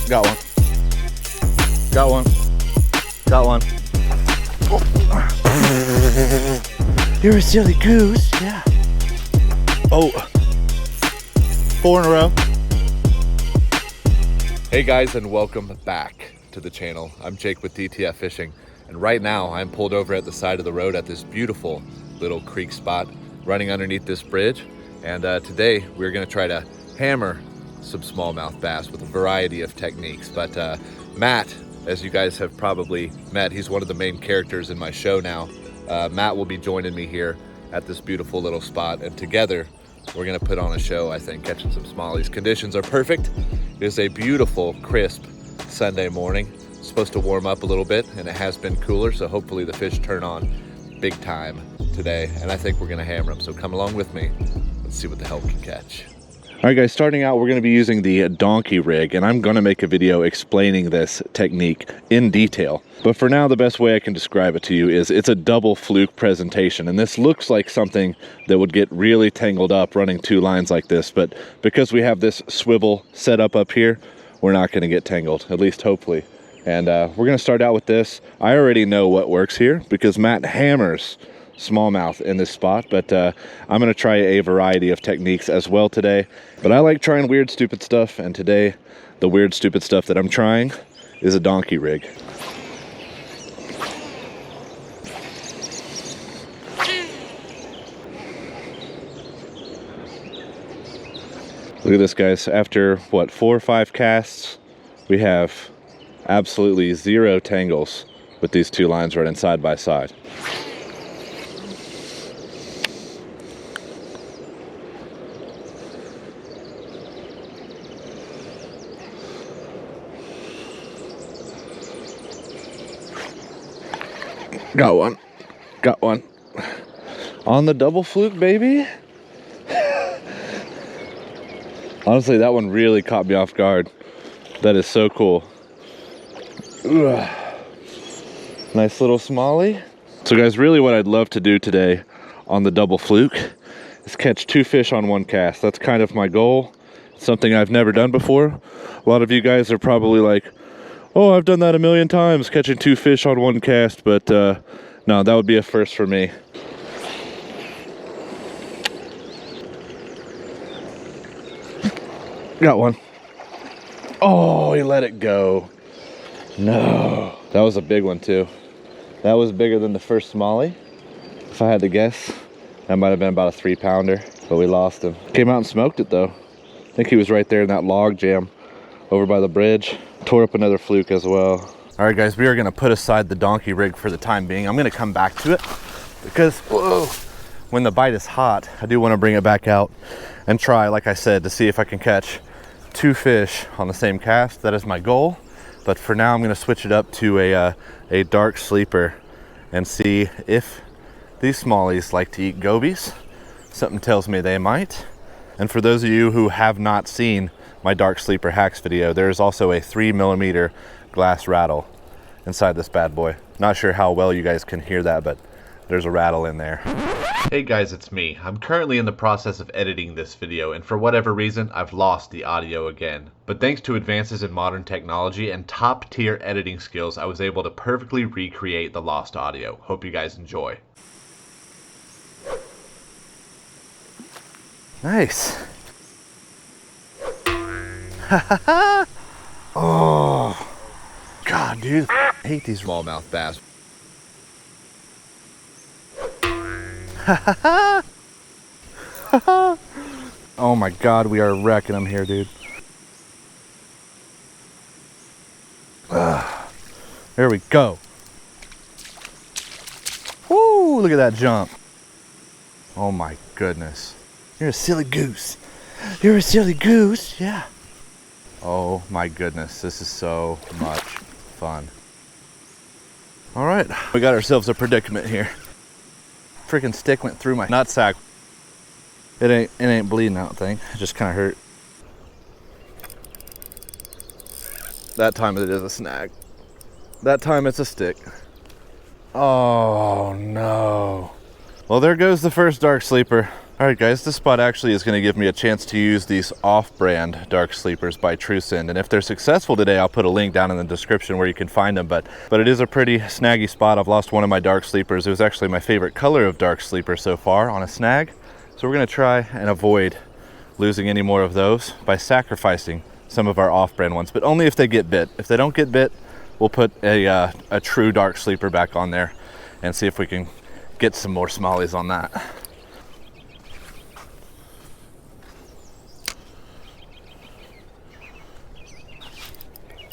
Got one. Got one. Got one. Oh. You're a silly goose. Yeah. Oh. 4 in a row. Hey guys, and welcome back to the channel. I'm Jake with DTF Fishing, and right now I'm pulled over at the side of the road at this beautiful little creek spot running underneath this bridge. And today we're gonna try to hammer some smallmouth bass with a variety of techniques. But Matt, as you guys have probably met, he's one of the main characters in my show now. Matt will be joining me here at this beautiful little spot, and together we're gonna put on a show, I think, catching some smallies. Conditions are perfect. It is a beautiful, crisp Sunday morning. It's supposed to warm up a little bit, and it has been cooler, so hopefully the fish turn on big time today, and I think we're gonna hammer them. So come along with me. Let's see what the hell we can catch. All right guys, starting out, we're going to be using the donkey rig, and I'm going to make a video explaining this technique in detail. But for now, the best way I can describe it to you is it's a double fluke presentation, and this looks like something that would get really tangled up running 2 lines like this, but because we have this swivel set up here, we're not going to get tangled, at least hopefully. And we're going to start out with this. I already know what works here because Matt hammers smallmouth in this spot, but I'm gonna try a variety of techniques as well today. But I like trying weird, stupid stuff, and today the weird, stupid stuff that I'm trying is a donkey rig. Look at this, guys. After what, 4 or 5 casts, we have absolutely 0 tangles with these 2 lines running side by side. Got one. Got one. On the double fluke, baby. Honestly, that one really caught me off guard. That is so cool. Ugh. Nice little smallie. So guys, really what I'd love to do today on the double fluke is catch 2 fish on 1 cast. That's kind of my goal. It's something I've never done before. A lot of you guys are probably like, oh, I've done that a million times, catching 2 fish on 1 cast, but no, that would be a first for me. Got one. Oh, he let it go. No. That was a big one too. That was bigger than the first smallie. If I had to guess, that might have been about a 3-pounder, but we lost him. Came out and smoked it though. I think he was right there in that log jam over by the bridge. Tore up another fluke as well. All right guys, we are gonna put aside the donkey rig for the time being. I'm gonna come back to it because, whoa, when the bite is hot, I do wanna bring it back out and try, like I said, to see if I can catch 2 fish on the same cast. That is my goal. But for now, I'm gonna switch it up to a dark sleeper and see if these smallies like to eat gobies. Something tells me they might. And for those of you who have not seen my dark sleeper hacks video, there's also a 3mm glass rattle inside this bad boy. Not sure how well you guys can hear that, but there's a rattle in there. Hey guys, it's me. I'm currently in the process of editing this video, and for whatever reason, I've lost the audio again. But thanks to advances in modern technology and top tier editing skills, I was able to perfectly recreate the lost audio. Hope you guys enjoy. Nice. Oh, God, dude. I hate these smallmouth bass. Oh my God, we are wrecking them here, dude. There we go. Woo, look at that jump. Oh my goodness. You're a silly goose. You're a silly goose, yeah. Oh my goodness, this is so much fun. All right, we got ourselves a predicament here. Freaking stick went through my nutsack. It ain't bleeding, I don't think. It just kind of hurt. That time it is a snag. That time it's a stick. Oh no. Well, there goes the first dark sleeper. All right, guys, this spot actually is going to give me a chance to use these off-brand dark sleepers by TrueSend. And if they're successful today, I'll put a link down in the description where you can find them. But it is a pretty snaggy spot. I've lost one of my dark sleepers. It was actually my favorite color of dark sleeper so far on a snag. So we're going to try and avoid losing any more of those by sacrificing some of our off-brand ones, but only if they get bit. If they don't get bit, we'll put a true dark sleeper back on there and see if we can get some more smallies on that.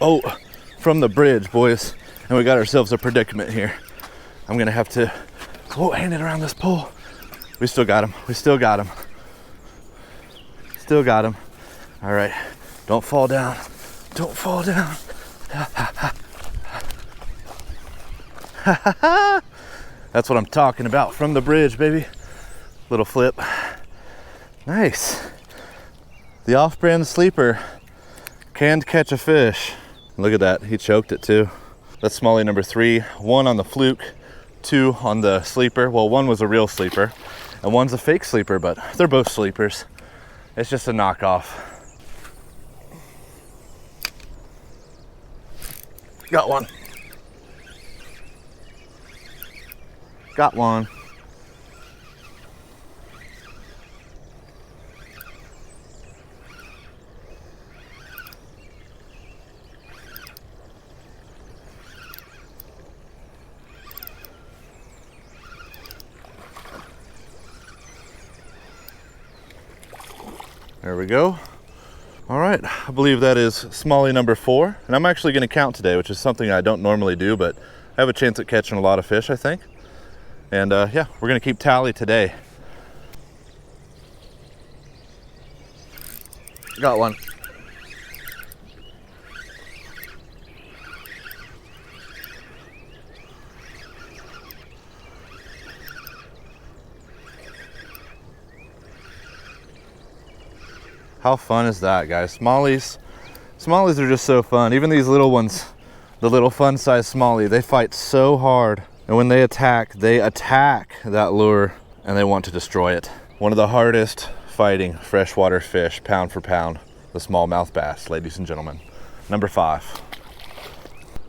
Oh, from the bridge, boys. And we got ourselves a predicament here. I'm gonna have to, hand it around this pole. We still got him, we still got him. Still got him. All right, don't fall down. Don't fall down. That's what I'm talking about, from the bridge, baby. Little flip. Nice. The off-brand sleeper can catch a fish. Look at that, he choked it too. That's smallie number 3, 1 on the fluke, 2 on the sleeper. Well, 1 was a real sleeper and 1's a fake sleeper, but they're both sleepers. It's just a knockoff. Got one. Got one. There we go. All right, I believe that is smallie number 4. And I'm actually gonna count today, which is something I don't normally do, but I have a chance at catching a lot of fish, I think. And yeah, we're gonna keep tally today. Got one. How fun is that, guys? Smallies are just so fun. Even these little ones, the little fun size smallie, they fight so hard. And when they attack that lure and they want to destroy it. One of the hardest fighting freshwater fish, pound for pound, the smallmouth bass, ladies and gentlemen. Number 5.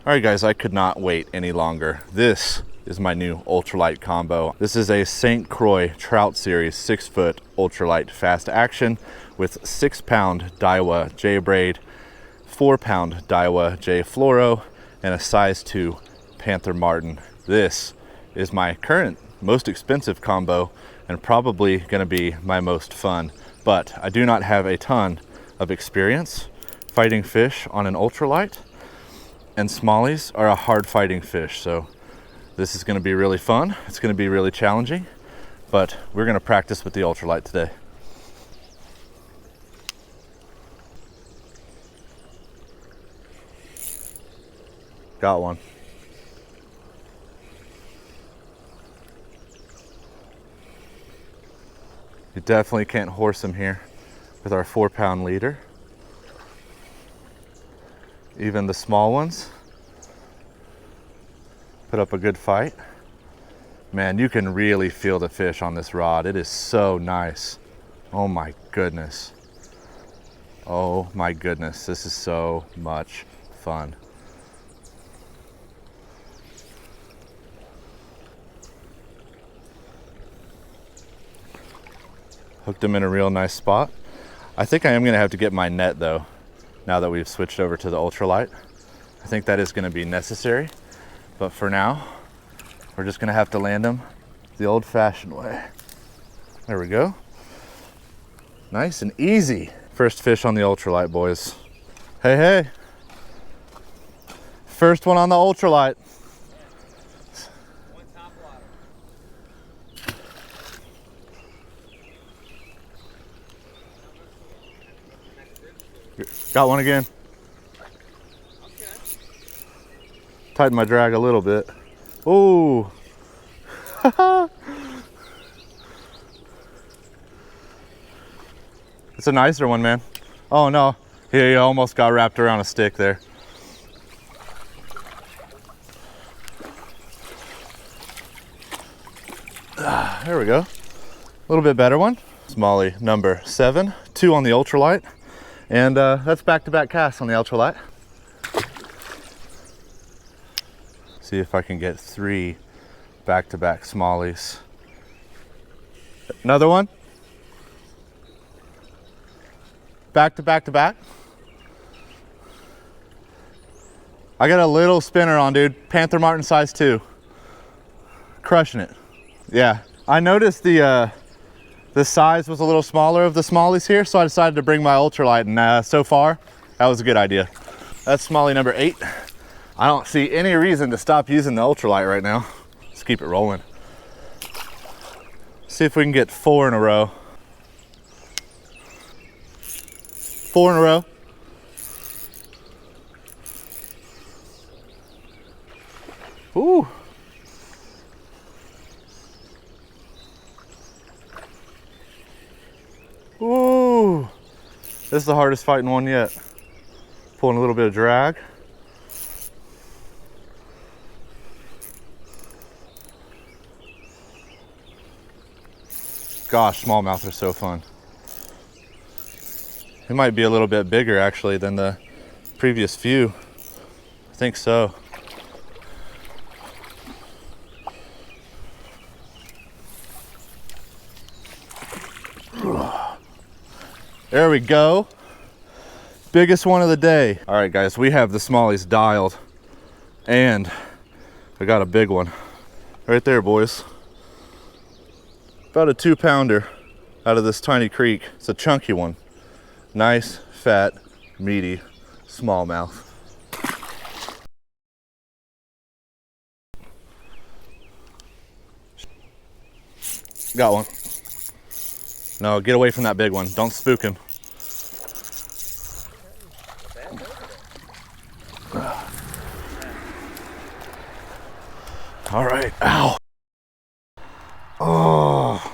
All right, guys, I could not wait any longer. This is my new ultralight combo. This is a St. Croix Trout Series 6-foot ultralight fast action with 6-pound Daiwa J braid, 4-pound Daiwa J fluoro, and a size 2 Panther Martin. This is my current most expensive combo and probably gonna be my most fun, but I do not have a ton of experience fighting fish on an ultralight, and smallies are a hard fighting fish, so this is gonna be really fun. It's gonna be really challenging, but we're gonna practice with the ultralight today. Got one. You definitely can't horse him here with our 4-pound leader. Even the small ones put up a good fight. Man, you can really feel the fish on this rod. It is so nice. Oh my goodness. Oh my goodness, this is so much fun. Hooked him in a real nice spot. I think I am gonna have to get my net though, now that we've switched over to the ultralight. I think that is gonna be necessary, but for now, we're just gonna have to land him the old-fashioned way. There we go. Nice and easy. First fish on the ultralight, boys. Hey, hey. First one on the ultralight. Got one again. Okay. Tighten my drag a little bit. Ooh. It's a nicer one, man. Oh no, he almost got wrapped around a stick there. There we go. little bit better one. Smallie number 7, 2 on the ultralight. And that's back-to-back casts on the ultralight. See if I can get 3 back-to-back smallies. Another one. Back to back to back. I got a little spinner on, dude. Panther Martin size 2. Crushing it. Yeah. I noticed the size was a little smaller of the smallies here, so I decided to bring my ultralight, and so far, that was a good idea. That's smallie number 8. I don't see any reason to stop using the ultralight right now. Let's keep it rolling. See if we can get 4 in a row. 4 in a row. Ooh. Ooh. This is the hardest fighting one yet. Pulling a little bit of drag. Gosh, smallmouth are so fun. It might be a little bit bigger actually than the previous few. I think so. There we go. Biggest one of the day. All right, guys, we have the smallies dialed, and I got a big one right there, boys. About a 2-pounder out of this tiny creek. It's a chunky one. Nice, fat, meaty smallmouth. Got one. No, get away from that big one. Don't spook him. All right, ow. Oh,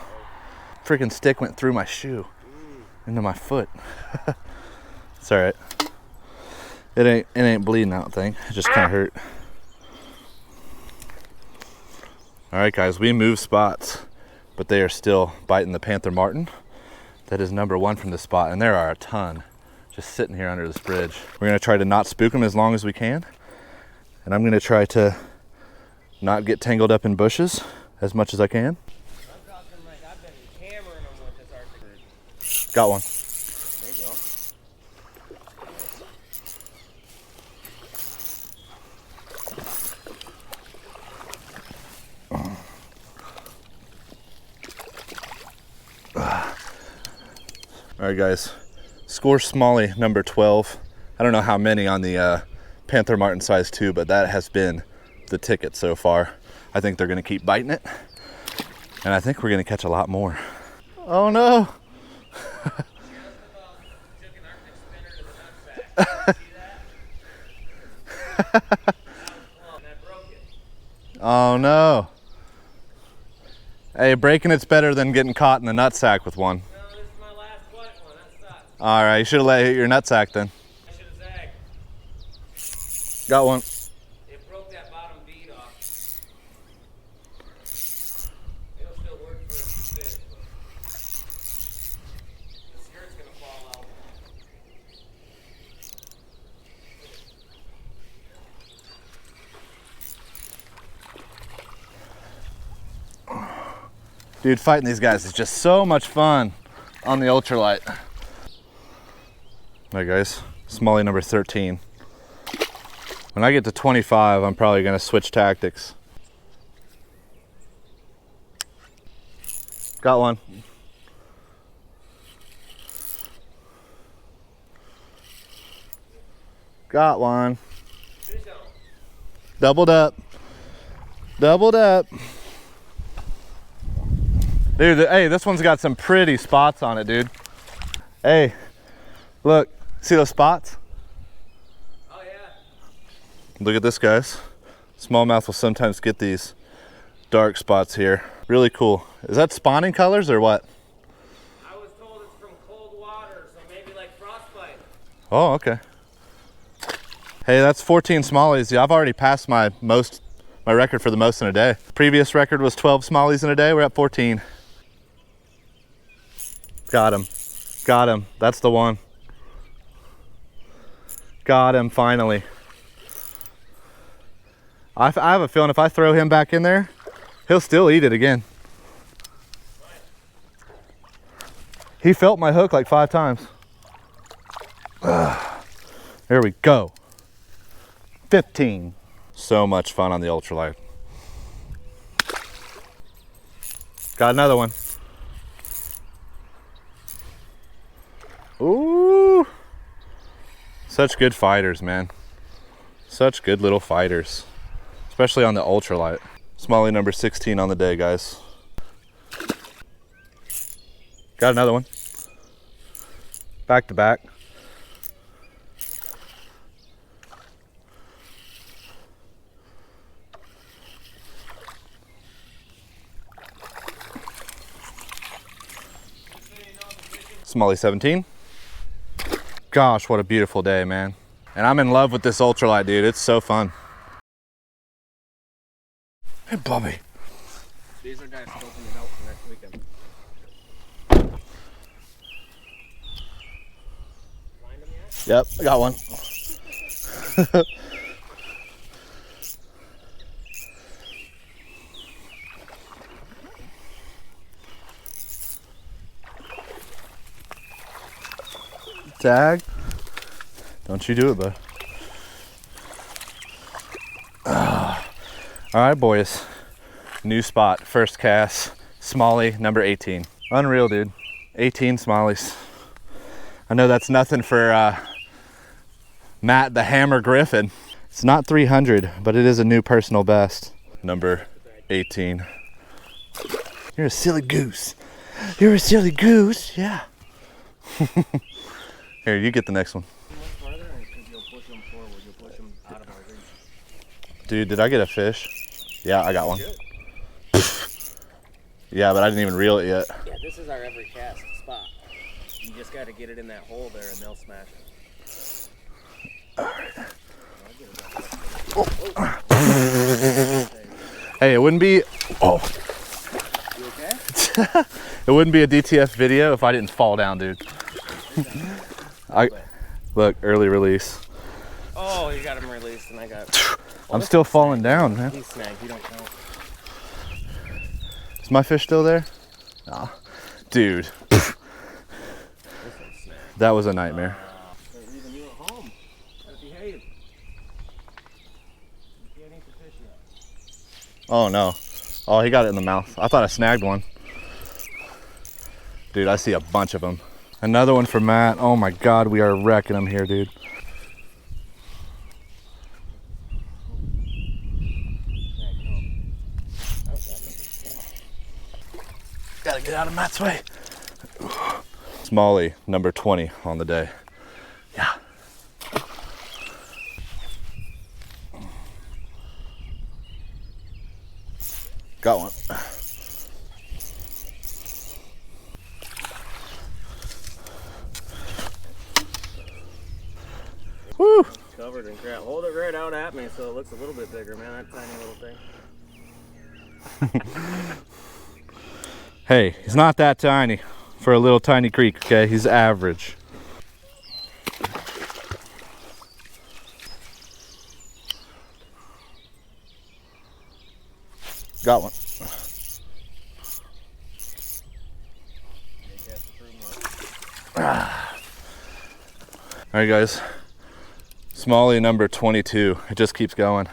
freaking stick went through my shoe, into my foot. It's all right. It ain't bleeding out thing. It just kind of hurt. All right, guys, we moved spots, but they are still biting the Panther Martin. That is number 1 from this spot, and there are a ton just sitting here under this bridge. We're gonna try to not spook them as long as we can, and I'm gonna try to not get tangled up in bushes as much as I can. I'm talking like I've been hammering them with this Arctic. Got one. There you go. All right, guys, score smallie number 12. I don't know how many on the Panther Martin size 2, but that has been the ticket so far. I think they're gonna keep biting it, and I think we're gonna catch a lot more. Oh no. Oh no. Hey, breaking it's better than getting caught in the nutsack with one. No, this is my last white one. That sucks. All right, you should have let it hit your nutsack then. I should have zagged. Got one. It broke that bottom bead off. It'll still work for a bit, but the skirt's gonna fall out. Dude, fighting these guys is just so much fun on the ultralight. All right, guys, smallie number 13. When I get to 25, I'm probably gonna switch tactics. Got one. Got one. Doubled up. Doubled up. Dude, hey, this one's got some pretty spots on it, dude. Hey, look, see those spots? Oh yeah. Look at this, guys. Smallmouth will sometimes get these dark spots here. Really cool. Is that spawning colors or what? I was told it's from cold water, so maybe like frostbite. Oh, okay. Hey, that's 14 smallies. Yeah, I've already passed my record for the most in a day. Previous record was 12 smallies in a day. We're at 14. Got him. Got him. That's the one. Got him, finally. I have a feeling if I throw him back in there, he'll still eat it again. He felt my hook like 5 times. There we go. 15. So much fun on the ultralight. Got another one. Ooh. Such good fighters, man. Such good little fighters. Especially on the ultralight. Smallie number 16 on the day, guys. Got another one. Back to back. Smallie 17. Gosh, what a beautiful day, man. And I'm in love with this ultralight, dude. It's so fun. Hey, Bobby. These are guys scoping it out for next weekend. Find them yet? Yep, I got one. Tag. Don't you do it, bud. All right, boys. New spot, first cast. Smallie number 18. Unreal, dude. 18 smallies. I know that's nothing for Matt the Hammer Griffin. It's not 300, but it is a new personal best. Number 18. You're a silly goose. You're a silly goose, yeah. Here, you get the next one. Dude, did I get a fish? Yeah, I got one. Yeah, but I didn't even reel it yet. Yeah, this is our every cast spot. You just got to get it in that hole there and they'll smash it. Hey, it wouldn't be... Oh. You okay? It wouldn't be a DTF video if I didn't fall down, dude. Look, early release. Oh, you got him released and I got... I'm still falling down, man. He's snagged, you don't count. Is my fish still there? Nah. Dude. That was a nightmare. They're leaving you at home. Gotta behave. You can't eat the fish yet. Oh no. Oh, he got it in the mouth. I thought I snagged one. Dude, I see a bunch of them. Another one for Matt. Oh my God, we are wrecking them here, dude. Gotta get out of Matt's way. Smallie, number 20 on the day. Yeah. Got one. Woo! Covered in crap. Hold it right out at me so it looks a little bit bigger, man. That tiny little thing. Hey, he's not that tiny for a little tiny creek, okay? He's average. Got one. All right, guys. Smallie number 22. It just keeps going.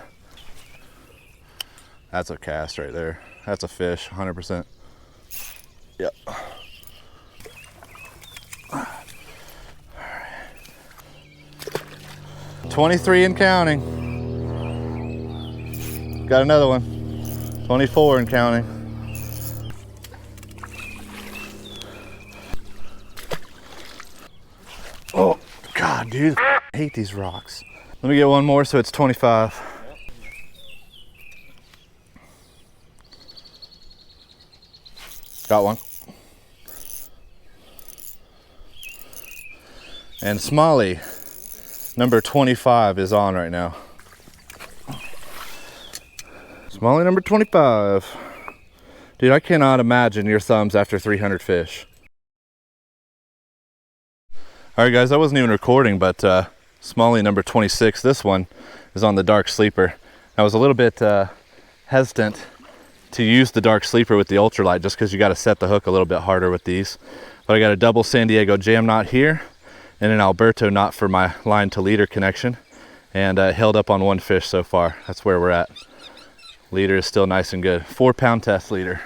That's a cast right there. That's a fish, 100%. Yep. 23 and counting. Got another one. 24 and counting. Oh, God, dude. I hate these rocks. Let me get one more so it's 25. Got one. And Smallie, number 25 is on right now. Smallie number 25. Dude, I cannot imagine your thumbs after 300 fish. All right, guys, I wasn't even recording, but Smallie number 26, this one is on the dark sleeper. I was a little bit hesitant to use the dark sleeper with the ultralight just because you got to set the hook a little bit harder with these. But I got a double San Diego jam knot here and an Alberto knot for my line to leader connection, and held up on one fish so far. That's where we're at. Leader is still nice and good. 4-pound test leader.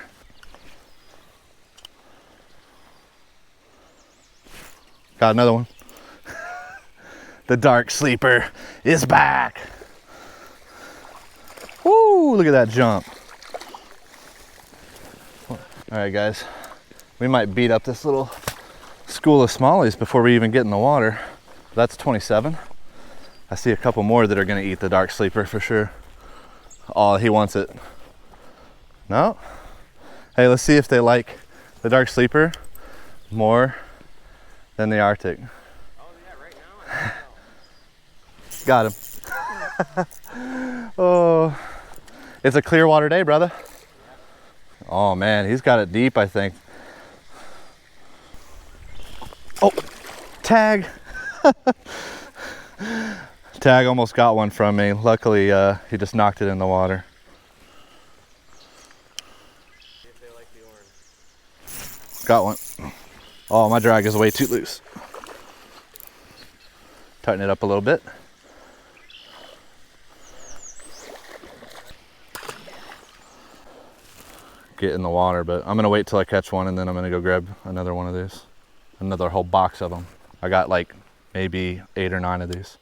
Got another one. The dark sleeper is back. Woo, look at that jump. All right, guys, we might beat up this little school of smallies before we even get in the water. That's 27. I see a couple more that are gonna eat the dark sleeper for sure. Oh, he wants it. No? Hey, let's see if they like the dark sleeper more than the Arctic. Oh, yeah, right now? Got him. Oh, it's a clear water day, brother. Oh man, he's got it deep, I think. Oh, tag. Tag almost got one from me. Luckily, he just knocked it in the water. See if they like the orange. Got one. Oh, my drag is way too loose. Tighten it up a little bit. Get in the water, but I'm gonna wait till I catch one and then I'm gonna go grab another one of these. Another whole box of them. I got like maybe 8 or 9 of these.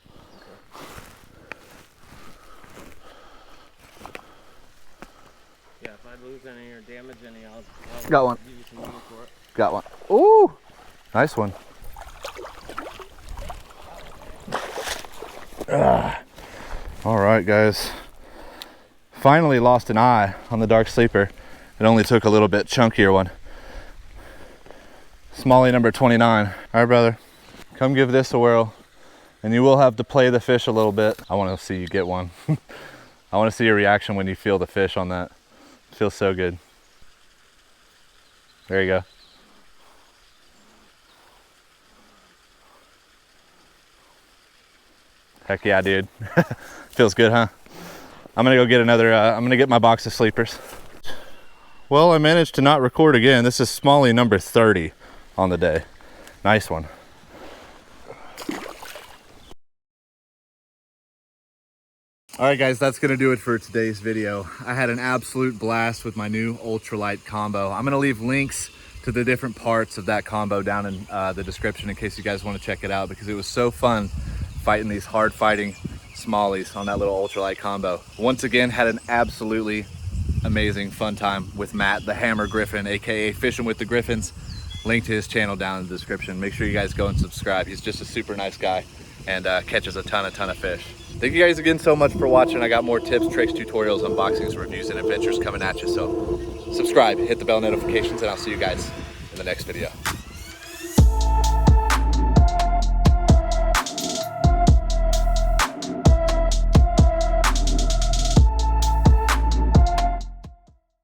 Yeah, if I lose any or damage any, I'll Got one. give you some money for it. Got one. Ooh, nice one. All right, guys. Finally lost an eye on the dark sleeper. It only took a little bit chunkier one. Smallie number 29. All right, brother, come give this a whirl, and you will have to play the fish a little bit. I want to see you get one. I want to see your reaction when you feel the fish on that. It feels so good. There you go. Heck yeah, dude. Feels good, huh? I'm gonna go get another, I'm gonna get my box of sleepers. Well, I managed to not record again. This is Smallie number 30 on the day. Nice one. All right, guys, that's gonna do it for today's video. I had an absolute blast with my new ultralight combo. I'm gonna leave links to the different parts of that combo down in the description in case you guys wanna check it out, because it was so fun fighting these hard fighting smallies on that little ultralight combo. Once again, had an absolutely amazing fun time with Matt, the Hammer Griffin, AKA Fishing with the Griffins. Link to his channel down in the description. Make sure you guys go and subscribe. He's just a super nice guy and catches a ton of fish. Thank you guys again so much for watching. I got more tips, tricks, tutorials, unboxings, reviews, and adventures coming at you. So subscribe, hit the bell notifications, and I'll see you guys in the next video.